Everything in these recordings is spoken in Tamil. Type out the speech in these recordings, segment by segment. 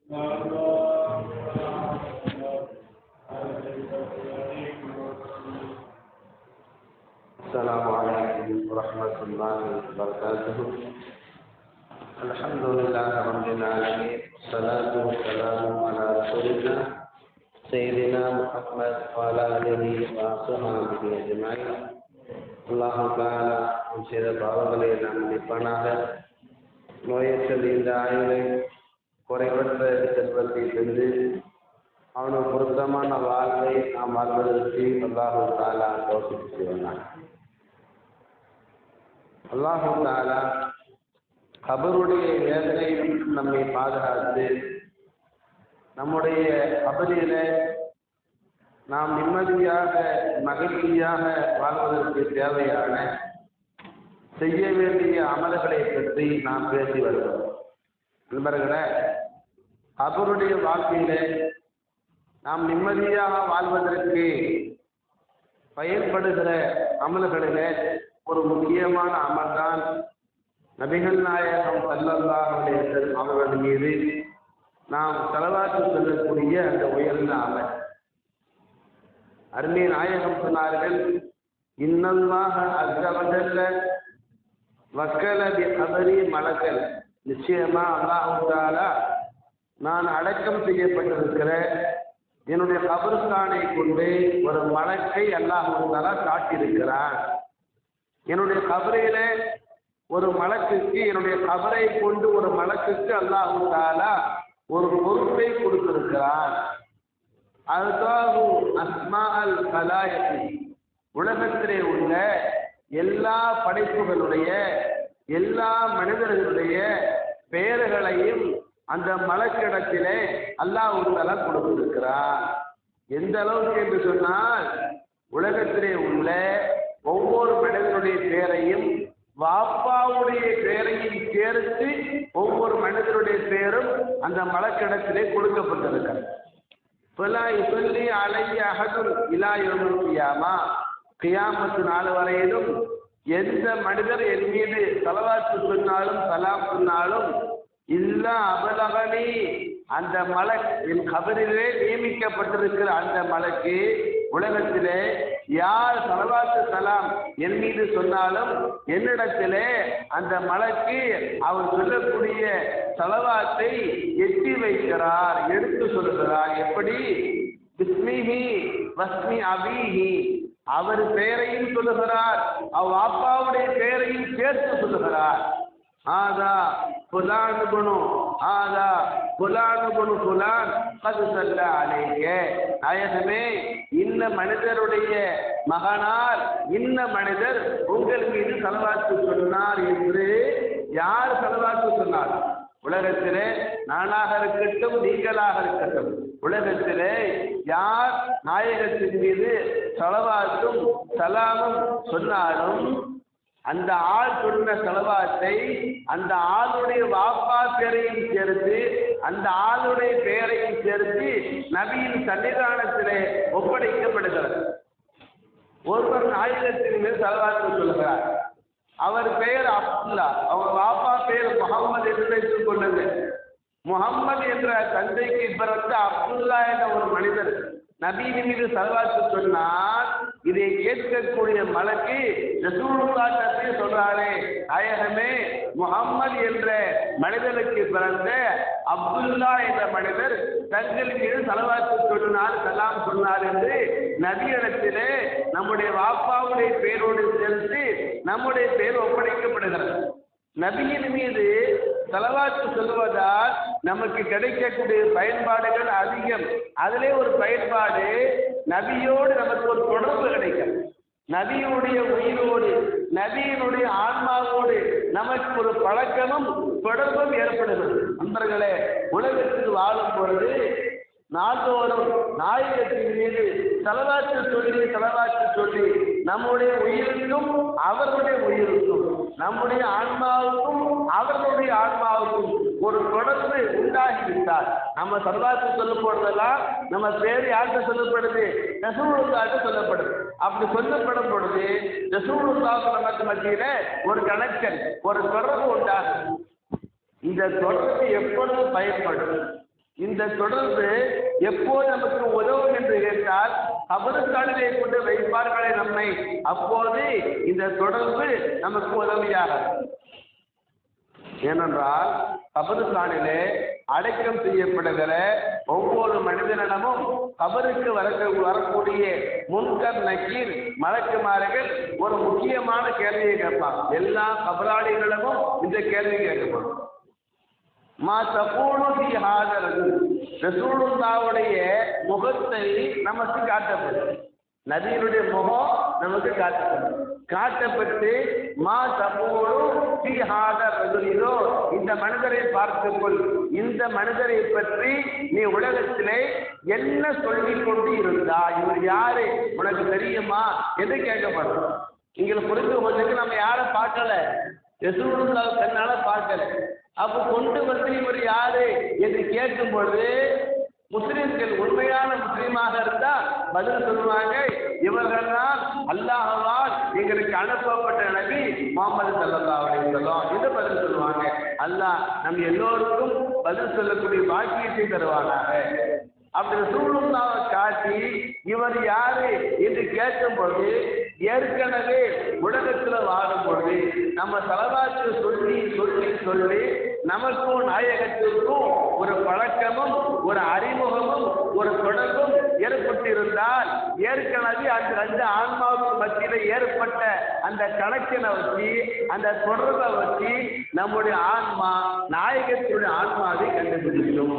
السلام عليكم ورحمة الله وبركاته. الحمد لله رب العالمين، والصلاة والسلام على رسولنا سيدنا محمد وعلى آله وصحبه أجمعين. அல்லாஹ் தஆலா செய்த பாவங்களை நாம் மன்னிப்பானாக. நோயற்ற இந்த ஆயுளை குறைவற்ற செல்வத்தை தந்து அவனுக்கு பொருத்தமான வாழ்வை நாம் வாழ்வதற்கு அல்லாஹ் தஆலா தௌஃபீக் செய்வானாக. அல்லாஹ் தஆலா கபருடைய வேதனையில் நம்மை பாதுகாத்து நம்முடைய கபரில நாம் நிம்மதியாக மகிழ்ச்சியாக வாழ்வதற்கு தேவையான செய்ய வேண்டிய அமல்களை பற்றி நாம் பேசி வருகிறோம். நண்பர்களே, கபருடைய வாழ்க்கையில நாம் நிம்மதியாக வாழ்வதற்கு பயன்படுகிற அமல்களிலே ஒரு முக்கியமான அமல்தான் நபிகள் நாயகம் ஸல்லல்லாஹு அலைஹி வஸல்லம் அவர்கள் மீது நாம் ஸலவாத்து சொல்லக்கூடிய அந்த உயர்ந்த அமல். அருமை நாயகம் சொன்னார்கள், இன்னல்லாஹ அஸ்ஸ வஜல்ல வக்கல பி கபரி மலக்கல். நிச்சயமா அல்லாஹ் தஆலா நான் அடக்கம் செய்யப்பட்டிருக்கிற என்னுடைய கபர்ஸ்தானை கொண்டு ஒரு மலக்கை அல்லாஹ் தஆலா காட்டியிருக்கிறான். என்னுடைய கபரையில ஒரு மலக்குக்கு, என்னுடைய கபரை கொண்டு ஒரு மலக்குக்கு அல்லாஹ் தஆலா ஒரு பொறுப்பை கொடுத்திருக்கிறான். அல்காஹு அஸ்மாஅல் கலாயத்தி, உலகத்திலே உள்ள எல்லா படைப்புகளுடைய எல்லா மனிதர்களுடைய பெயர்களையும் அந்த மலக்கிடத்திலே அல்லாஹ் தஆலா கொடுத்திருக்கிறார். எந்த அளவுக்கு என்று சொன்னால், உலகத்திலே உள்ள ஒவ்வொரு மனிதனுடைய பெயரையும் வாப்பாவுடைய பெயரையும் சேர்த்து ஒவ்வொரு மனிதனுடைய பெயரும் அந்த மலக்கிடத்திலே கொடுக்கப்பட்டிருக்கிறது. சொல்லி அலைய அகதுல் இலா யௌமில் கியாமா, கியாமத்து நாள் வரையிலும் எந்த மனிதர் என் மீது ஸலவாத்து சொன்னாலும் சலாம் சொன்னாலும் இல்லா அபலகனி, அந்த மலக் என் கபரிலே நியமிக்கப்பட்டிருக்கிற அந்த மலக்கு உலகத்திலே யார் ஸலவாத்து சலாம் என் மீது சொன்னாலும் என்னிடத்திலே அந்த மலக்கு அவர் சொல்லக்கூடிய ஸலவாத்தை எட்டி வைக்கிறார், எடுத்து சொல்கிறார். எப்படி? பிஸ்மிஹி வஸ்மி அபீஹி, அவர் பெயரையும் சொல்லுகிறார், அவ் அப்பாவுடைய பெயரையும் சேர்த்து சொல்லுகிறார். ஆதா புலான் குணு, ஆதா புலான் குணு புலான் கது சல்ல அலைக. நாயகமே, இந்த மனிதருடைய மகனார் இந்த மனிதர் உங்கள் மீது ஸலவாத்து சொன்னார் என்று யார் ஸலவாத்து சொன்னார்? உலகத்திலே நானாக இருக்கட்டும் நீங்களாக இருக்கட்டும், உலகத்திலே யார் நாயகத்தின் மீது ஸலவாத்தும் சலாமும் சொன்னாலும் அந்த ஆள் சொன்ன ஸலவாத்தை அந்த ஆளுடைய வாப்பா பெயரையும் சேர்த்து அந்த ஆளுடைய பெயரையும் சேர்த்து நபியின் சன்னிதானத்திலே ஒப்படைக்கப்படுகிறது. ஒருவர் நாயகத்தின் மீது ஸலவாத்து சொல்கிறார், அவர் பெயர் அப்துல்லா, அவங்க வாப்பா பெயர் முகம்மது என்று வைத்துக் கொண்டது. முகம்மது என்ற தந்தைக்கு பிறந்த அப்துல்லா என்ற ஒரு மனிதர் நபியின் மீது ஸலவாத்து சொன்னார். இதை கேட்கக்கூடிய மலக்கு ரசூலுல்லாஹ்வை சொல்றாரே, நாயகமே, முகம்மது என்ற மனிதனுக்கு பிறந்த அப்துல்லா என்ற மனிதர் தங்கள் மீது ஸலவாத்து சொன்னார், சலாம் சொன்னார் என்று நபியிடத்திலே நம்முடைய வாப்பாவுடைய பெயரோடு சேர்த்து நம்முடைய பெயர் ஒப்படைக்கப்படுகிறது. நபியின் மீது ஸலவாத்து சொல்வதால் நமக்கு கிடைக்கக்கூடிய பயன்பாடுகள் அதிகம். அதிலே ஒரு பயன்பாடு, நபியோடு நமக்கு ஒரு தொடர்பு கிடைக்கும். நபியுடைய உயிரோடு நபியினுடைய ஆன்மாவோடு நமக்கு ஒரு பழக்கமும் தொடர்பும் ஏற்படுகிறது. நண்பர்களே, உலகத்தில் வாழும் பொழுது நாள்தோறும் நாயகத்தின் மீது ஸலவாத்து சொல்லி நம்முடைய உயிருக்கும் அவர்களுடைய உயிருக்கும், நம்முடைய ஆன்மாவுக்கும் அவர்களுடைய ஆன்மாவுக்கும் ஒரு தொடர்பு உண்டாகிவிட்டால் நம்ம ஸலவாத்து சொல்லும் பொழுதெல்லாம் நம்ம பேர் யார்கிட்ட சொல்லப்படுது? ரசூலுல்லாஹ்ட்ட சொல்லப்படுது. அப்படி சொல்லப்படும் பொழுது ரசூலுல்லாஹ் நமக்கு மத்தியில ஒரு கனெக்ஷன், ஒரு தொடர்பு உண்டாகும். இந்த தொடர்பு எப்பொழுது பயன்படும்? இந்த தொடர்பு எப்போது நமக்கு உதவும் என்று கேட்டால் கபருஸ்தானிலே கொண்டு வைப்பார்களே நம்மை, அப்போது இந்த தொடர்பு நமக்கு உதவியாக. ஏனென்றால் கபருஸ்தானிலே அடக்கம் செய்யப்படுகிற ஒவ்வொரு மனிதனிடமும் கபருக்கு வரக்கூடிய முன்கர் நக்கீர் மலக்குமார்கள் ஒரு முக்கியமான கேள்வியை கேட்பாங்க. எல்லா கபராளிகளிடமும் இந்த கேள்வி கேட்கப்படும். ரசூலுல்லாஹ்வுடைய முகத்தை நமக்கு காட்டப்படும். நபியினுடைய முகம் நமக்கு காட்டப்பட்டு இந்த மனிதரை பார்த்துக்கொள், இந்த மனிதரை பற்றி நீ உலகத்திலே என்ன சொல்லிக் கொண்டு இருந்தா, இவர் யாரு உனக்கு தெரியுமா என்று கேட்கப்படும். இங்கே புரிந்து கொள்ளுக்கு நம்ம யாரும் பார்க்கல, ரசூலுல்லாஹ் கண்ணால பார்க்கல. அப்போ கொண்டு வந்து இவர் யாரு என்று கேட்கும் பொழுது முஸ்லிம்கள் உண்மையான முஸ்லீமாக இருந்தால் பதில் சொல்லுவாங்க, இவர்கள் தான் அல்லாஹ்வால் எங்களுக்கு அனுப்பப்பட்ட நபி முஹம்மது ஸல்லல்லாஹு அலைஹி வஸல்லம் என்று பதில் சொல்லுவாங்க. அல்லாஹ் நம் எல்லோருக்கும் பதில் சொல்லக்கூடிய பாக்கியத்தை தருவானாக. அப்படி ரசூலுல்லாஹ்வை காட்டி இவர் யாரு என்று கேட்கும் பொழுது, ஏற்கனவே உலகத்தில் வாழும் பொழுது நம்ம ஸலவாத்து சொல்லி சொல்லி சொல்லி நமக்கும் நாயகத்திற்கும் ஒரு பழக்கமும் ஒரு அறிமுகமும் ஒரு தொடர்பும் ஏற்பட்டிருந்தால், ஏற்கனவே அந்த ரெண்டு ஆன்மாவுக்கு மத்தியில் ஏற்பட்ட அந்த கணக்கினை வச்சு அந்த தொடர்பை வச்சு நம்முடைய ஆன்மா நாயகத்தினுடைய ஆன்மாவை கண்டுபிடிக்கும்.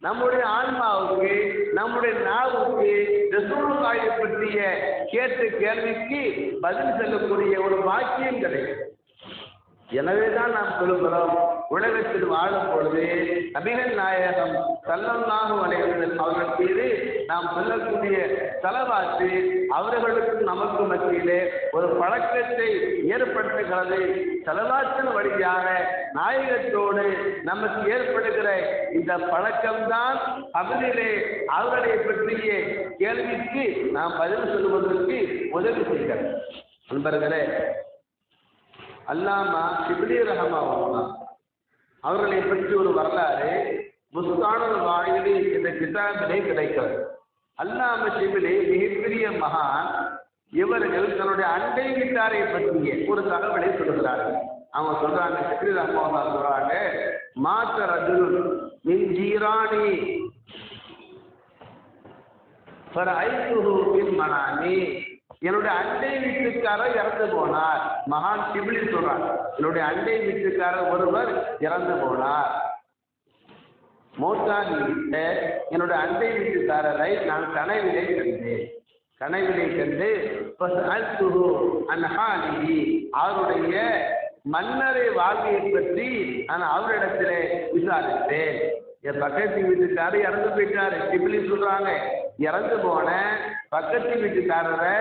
நம்முடைய ஆன்மாவுக்கு நம்முடைய நாவுக்கு ரசூலுல்லாஹை பற்றிய கேட்ட கேள்விக்கு பதில் சொல்லக்கூடிய ஒரு பாக்கியம் கிடைக்கும். எனவேதான் நாம் சொல்லுகிறோம், உலகத்தில் வாழும் பொழுது நபிகள் நாயகம் ஸல்லல்லாஹு அலைஹி வஸல்லம் அவர்கள் மீது நாம் சொல்லக்கூடிய ஸலவாத்து அவர்களுக்கும் நமக்கு மத்தியிலே ஒரு பழக்கத்தை ஏற்படுத்துகிறது. ஸலவாத்தின் வழியாக நாயகத்தோடு நமக்கு ஏற்படுகிற இந்த பழக்கம்தான் அவரிலே அவர்களை பற்றிய கேள்விக்கு நாம் பதில் சொல்வதற்கு உதவி செய்கிறது. நண்பர்களே, அல்லாமா ஷிப்லி ரஹ்மத்துல்லாஹ் அவர்களை பற்றி ஒரு வரலாறு புஸ்தானுல் வாயிலி என்ற கிதாபிலே கிடைக்கிறது. அல்லாமா ஷிப்லி மிகப்பெரிய மகான். இவர்கள் தன்னுடைய அண்டை வீட்டாரை பற்றிய ஒரு தகவலை சொல்கிறார்கள். அவங்க சொல்றாங்க, ஷிப்லி ரஹ்மத்துல்லாஹ் சொல்றாங்க, மாத்த ரஜுல் மின் ஜீரானி ஃபரைதுஹு பில் மனாமி, என்னுடைய அண்டை வீட்டுக்காரர் இறந்து போனார். மகான் ஷிப்லி சொல்றார், என்னுடைய அண்டை வீட்டுக்காரர் ஒருவர் இறந்து போனார். மௌத்தாகிவிட்ட என்னுடைய அண்டை வீட்டுக்காரரை நான் கனவிலே கண்டு அவருடைய மன்னரை வாழ்க்கையை பற்றி நான் அவரிடத்திலே விசாரித்தேன். என் பக்கத்து வீட்டுக்காரர் இறந்து போயிட்டாரு. ஷிப்லி சொல்றாங்க, இறந்து போன பக்கத்து வீட்டுக்காரரை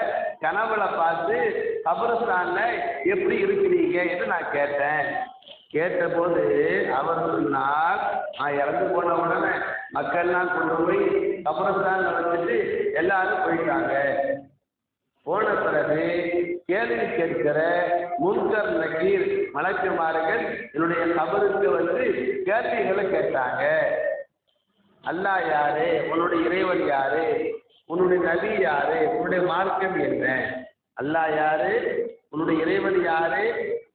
கனவுல பார்த்து கபரஸ்தான்ல எப்படி இருக்கிறீங்க என்று நான் கேட்டபோது அவர் சொன்னார், நான் இறந்து போன உடனே மக்கள்லாம் கொண்டு போய் கபரஸ்தான்ல வச்சுட்டு எல்லாரும் போயிட்டாங்க. போன பிறகு கேள்வி கேட்கிற முன்கர் நக்கீர் மலக்குமார்கள் என்னுடைய கபருக்கு வந்து கேள்விகளை கேட்டாங்க. அல்லாஹ் யாரு, உன்னுடைய இறைவன் யாரு, உன்னுடைய நபி யாரு, உன்னுடைய மார்க்கம் என்ன? அல்லாஹ் யாரு, உன்னுடைய இறைவன் யாரு,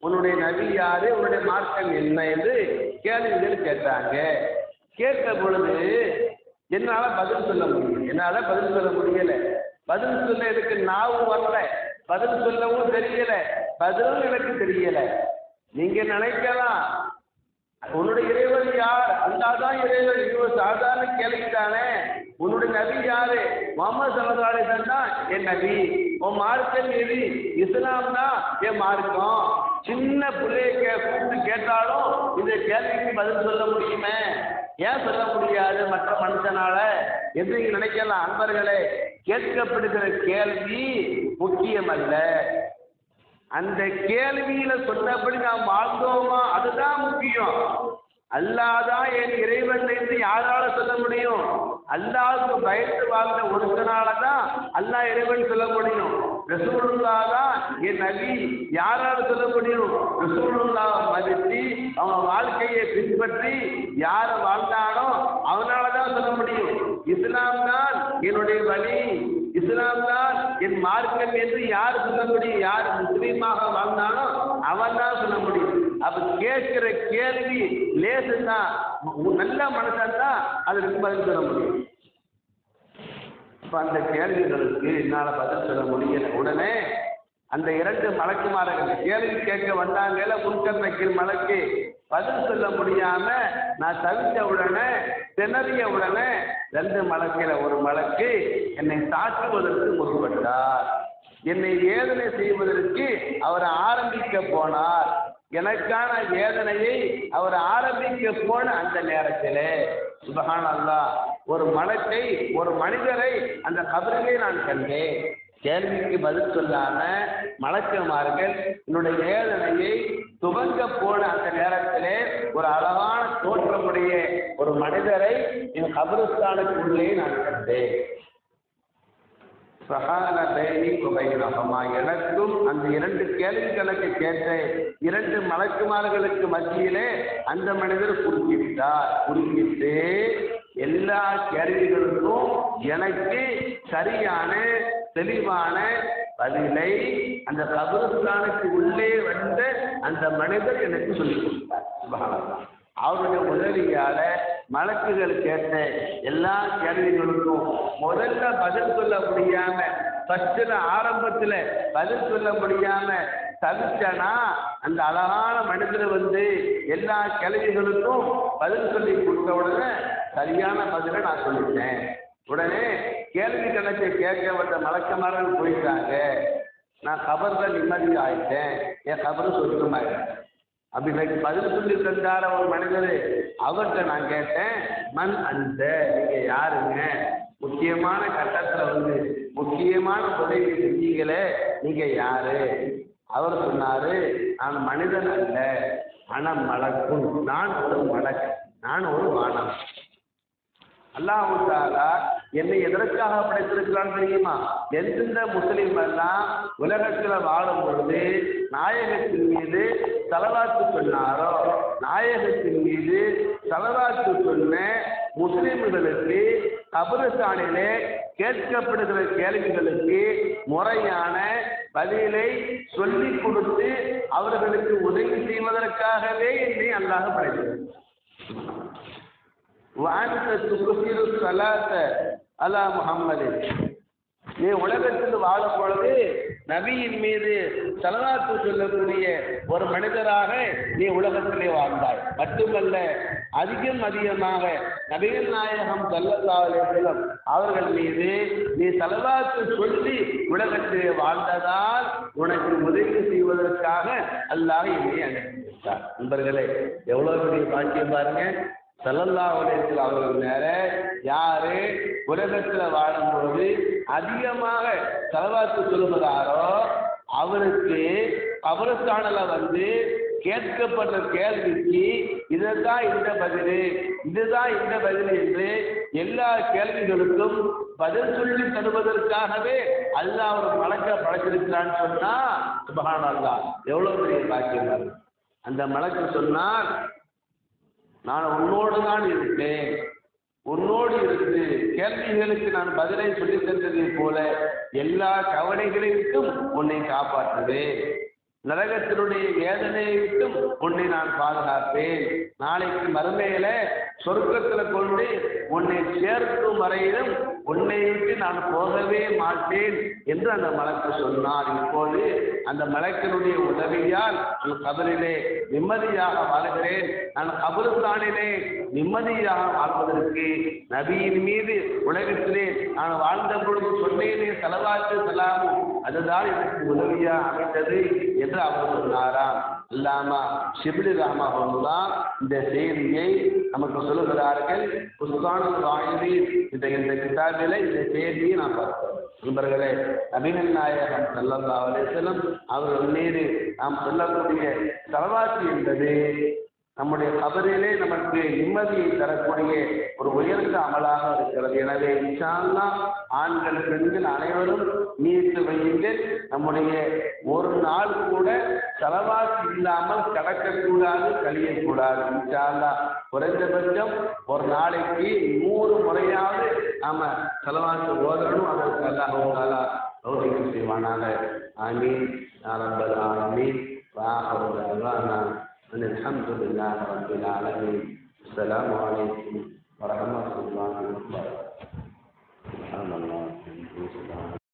உன்னுடைய நபி யாரு, உன்னுடைய மார்க்கம் என்ன என்று கேள்விகள் கேட்டாங்க. கேட்ட பொழுது என்னால பதில் சொல்ல முடியல. பதில் சொல்ல எனக்கு நாவும் வரல, பதில் சொல்லவும் தெரியல, பதிலும் எனக்கு தெரியல. நீங்க நினைக்கலாம், உன்னுடைய இறைவன் யார், அல்லாஹ் தான் இறைவன், இது சாதாரண கேள்வித்தானே. உன்னுடைய நபி யாரு, முஹம்மது ஸல்லல்லாஹு அலைஹி வஸல்லம் தான் என் நபி. உன் மார்க்கம் எது, இஸ்லாம் தான் என் மார்க்கம். சின்ன பிள்ளைய கூப்பிட்டு கேட்டாலும் இந்த கேள்விக்கு பதில் சொல்ல முடியுமே, ஏன் சொல்ல முடியாது மற்ற மனுஷனால என்று நீங்க நினைக்கலாம். அன்பர்களே, கேட்கப்படுகிற கேள்வி முக்கியம் அல்ல, அந்த கேள்வியில சொன்னபடி நாம் வாழ்ந்தோமா அதுதான் முக்கியம். அல்லாஹ்தான் என் இறைவன் என்று யாரால சொல்ல முடியும்? அல்லாஹ்வுக்கு பயந்து வாழ்ந்த ஒருத்தனால தான் அல்லாஹ் இறைவன் சொல்ல முடியும். ரசூலுல்லாஹ் தான் என் நபி யாரால சொல்ல முடியும்? ரசூலுல்லாஹ் மதித்து அவங்க வாழ்க்கையை பின்பற்றி யார் வாழ்ந்தானோ இஸ்லாம் தான் என்னுடைய வழி, இஸ்லாம் தான் என் மார்க்கம் என்று யார் சொல்ல முடியும்? யார் முஸ்லீமாக வாழ்ந்தானோ அவன் தான் சொல்ல முடியும். அப்ப கேட்கிற கேள்வி லேசு தான், நல்ல மனுஷன் தான் அதுக்கு பதில் சொல்ல முடியும். இப்ப அந்த கேள்விகளுக்கு என்னால பதில் சொல்ல முடியல. உடனே அந்த 2 மலக்குமார்கள் கேள்வி கேட்க வந்தாங்கல்ல, முன்கர் நக்கீர் மலக்கு, பதில் சொல்ல முடியாம நான் தவித்த உடனே, திணறிய உடனே 2 மலக்கில ஒரு மலக்கு என்னை தாக்குவதற்கு முற்பட்டார். என்னை வேதனை செய்வதற்கு அவர் ஆரம்பிக்க போனார். எனக்கான வேதனையை அவர் ஆரம்பிக்க போன அந்த நேரத்திலே சுப்ஹானல்லாஹ், ஒரு மலக்கை, ஒரு மனிதரை அந்த கபரிலே நான் கண்டேன். கேள்விக்கு பதில் சொல்லாம மலக்குமார்கள் என்னுடைய வேதனையை துவங்க போன அந்த நேரத்திலே ஒரு அழகான தோற்றமுடைய ஒரு மனிதரை என் கபருஸ்தானுக்குள்ளே நான் கண்டேன். எனக்கும் அந்த 2 கேள்விகளுக்கு கேட்ட 2 மலக்குமார்களுக்கு மத்தியிலே அந்த மனிதர் குறுக்கிட்டு எல்லா கேள்விகளுக்கும் எனக்கு சரியான தெளிவான பதிலை அந்த கபருஸ்தானுக்கு உள்ளே வந்த அந்த மனிதர் எனக்கு சொல்லிக் கொடுத்தார். அவருடைய உதவியால மலக்குகள் கேட்ட எல்லா கேள்விகளுக்கும் முதல்ல பதில் சொல்ல முடியாம, ஃபர்ஸ்ட்ல ஆரம்பத்துல பதில் சொல்ல முடியாம தவிச்சனா, அந்த அழகான மனிதர் எல்லா கேள்விகளுக்கும் பதில் சொல்லி கொடுத்த உடனே சரியான பதிலை நான் சொல்லிட்டேன். உடனே கேள்வி கணக்கை கேட்க வந்த மலக்குமார்கள் போயிட்டாங்க. நான் கபர்ல நிம்மதி ஆயிட்டேன், என் கபரு சொர்க்கமாயிட்டேன். அப்படி எனக்கு பதில் சொல்லி தந்தார ஒரு மனிதர், அவர்கிட்ட நான் கேட்டேன், மண் அந்த, நீங்க யாருங்க? முக்கியமான கட்டத்துல முக்கியமான உதவி செஞ்சீங்களே, நீங்க யாரு? அவர் சொன்னாரு, நான் மனிதன் அல்ல, மனம் மலக்கும், நான் ஒரு மலக்கு, நான் ஒரு வானம். அல்லாஹ் தஆலா என்னை எதற்காக படைத்திருக்கிறான் தெரியுமா? எந்தெந்த முஸ்லிம் எல்லாம் உலகத்தில் வாழும் பொழுது நாயகத்தின் மீது ஸலவாத்து சொன்னாரோ, நாயகத்தின் மீது ஸலவாத்து சொன்ன முஸ்லிம்களுக்கு கபருஸ்தானிலே கேட்கப்படுகிற கேள்விகளுக்கு முறையான பதிலை சொல்லிக் கொடுத்து அவர்களுக்கு உதவி செய்வதற்காகவே என்னை அல்லாஹ் படைத்தார். அலா முஹம்மது, நீ உலகத்தில் வாழும் பொழுது நபியின் மீது ஸலவாத்து சொல்லக்கூடிய ஒரு மனிதராக நீ உலகத்திலே வாழ்ந்தாய். மட்டுமல்ல, அதிகமாக நபிகள் நாயகம் ஸல்லல்லாஹு அலைஹி வஸல்லம் அவர்கள் மீது நீ ஸலவாத்து சொல்லி உலகத்திலே வாழ்ந்ததால் உனக்கு உதவி செய்வதற்காக அல்லாஹ் என்னை அனுப்பி வைத்தார். நண்பர்களே, எவ்வளவு பெரிய பாக்கியம் பாருங்க. ஸல்லல்லாஹு அலைஹி வஸல்லம் அவர்கள் மேல யாரு உலகத்துல வாழும் பொழுது அதிகமாக ஸலவாத்து சொல்லுகிறாரோ அவருக்கு கபருஸ்தானில் கேட்கப்படுற கேள்விக்கு இதுதான் இந்த பதில், இதுதான் இந்த பதில் என்று எல்லா கேள்விகளுக்கும் பதில் சொல்லி தருவதற்காகவே அல்லாஹ் ஒரு மலக்கை படைத்திருக்கிறான்னு சொன்னா சுப்ஹானல்லாஹ், எவ்வளவு பெரிய பாக்கியம். அந்த மலக்கு சொன்னார், நான் உன்னோடு தான் இருக்கேன், உன்னோடு இருந்து கேள்விகளுக்கு நான் பதிலை சொல்லி தந்ததை போல எல்லா கவலைகளையும் உன்னை காப்பாற்றுவேன், நரகத்தினுடைய வேதனையை விட்டும் உன்னை நான் பாதுகாப்பேன், நாளைக்கு மறுமையில சொர்க்கத்துல கொண்டு உன்னை சேர்க்கும் வரையிலும் உன்னை விட்டு நான் போகவே மாட்டேன் என்று அந்த மலக்கு சொன்னார். இப்போது அந்த மலக்கினுடைய உதவியால் நான் கபரிலே நிம்மதியாக வாழ்கிறேன். நான் கபருஸ்தானிலே நிம்மதியாக வாழ்வதற்கு நபியின் மீது உலகத்திலே நான் வாழ்ந்த பொழுது சொன்னேனே ஸலவாத்து ஸலாமும் அதுதான் எனக்கு உதவியாக அமைந்தது என்று அவர் சொன்னாராம். அல்லாமா ஷிப்லி ரஹ்மஹுல்லாஹ் இந்த செய்தியை நமக்கு சொல்லுகிறார்கள். புஸ்தானுல் வாயிதீன் இந்த கிதாபிலே இந்த செய்தியை நாம் பார்க்கிறோம். நண்பர்களே, நபிகள் நாயகம் ஸல்லல்லாஹு அலைஹி வஸல்லம் அவர்கள் மீது நாம் சொல்லக்கூடிய ஸலவாத்து என்பது நம்முடைய கபரிலே நமக்கு நிம்மதியை தரக்கூடிய ஒரு உயர்ந்த அமலாக இருக்கிறது. எனவே இன்ஷா அல்லாஹ் ஆண்கள் பெண்கள் அனைவரும் நீத்து வையுங்கள். நம்முடைய ஒரு நாள் கூட ஸலவாத் இல்லாமல் கடக்கக்கூடாது, கழியக்கூடாது. இன்ஷா அல்லாஹ் குறைந்தபட்சம் ஒரு நாளைக்கு 100 முறையாவது நாம செலவாத்து ஓதணும், அதற்கு அல்லாஹ் தஆலா தௌஃபீக் செய்வானாக. ஆமீன் யா ரப்பல் ஆலமீன். வஆஹிரு தஅவானா அல்ஹம்துலில்லாஹி ரப்பில் ஆலமீன். அஸ்ஸலாமு அலைக்கும் வரஹ்மத்துல்லாஹி வபரகாத்துஹு.